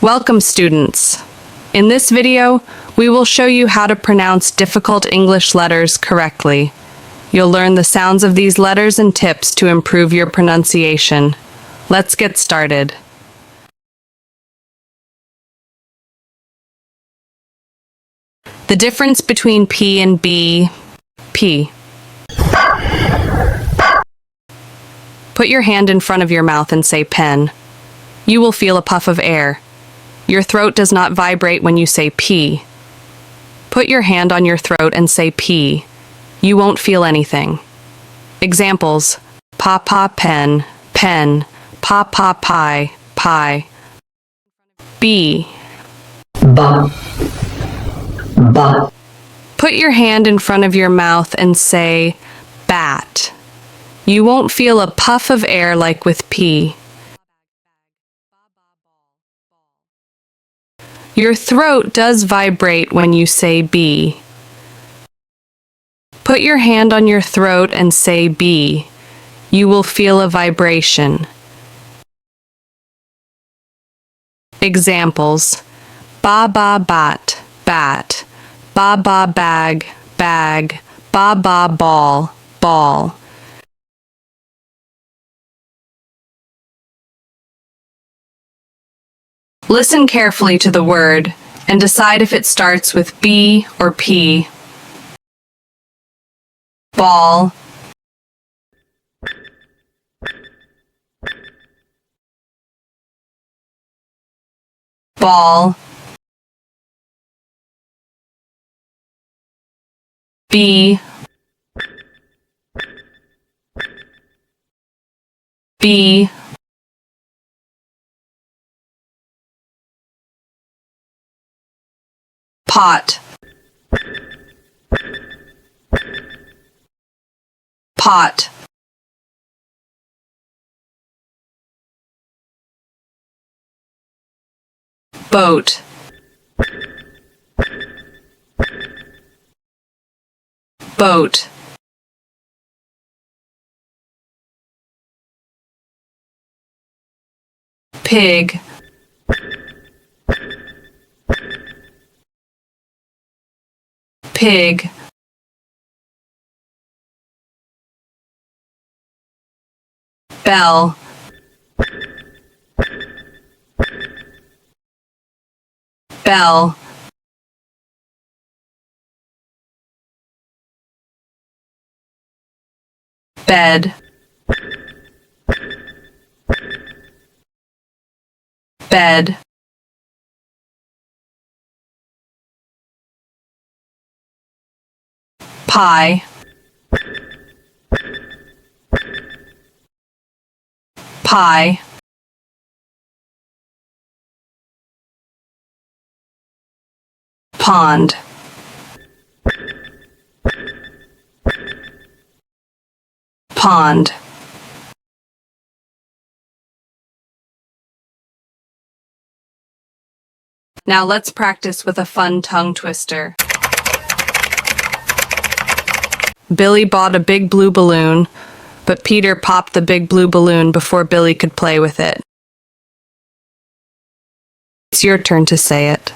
Welcome, students. In this video, we will show you how to pronounce difficult English letters correctly. You'll learn the sounds of these letters and tips to improve your pronunciation. Let's get started. The difference between P and B. P. Put your hand in front of your mouth and say pen. You will feel a puff of air. Your throat does not vibrate when you say P. Put your hand on your throat and say P. You won't feel anything. Examples: pa pen, pen, pa pie, pie. B. Ba. Ba. Put your hand in front of your mouth and say bat. You won't feel a puff of air like with P. Your throat does vibrate when you say B. Put your hand on your throat and say B. You will feel a vibration. Examples: ba bat, bat, ba bag, bag, ba ball, ball. Listen carefully to the word and decide if it starts with B or P. Ball, ball, B, B, pot, pot, boat, boat, pig, pig, bell, bell, bed, bed, pie, pie, pond, pond. Now let's practice with a fun tongue twister. Billy bought a big blue balloon, but Peter popped the big blue balloon before Billy could play with it. It's your turn to say it.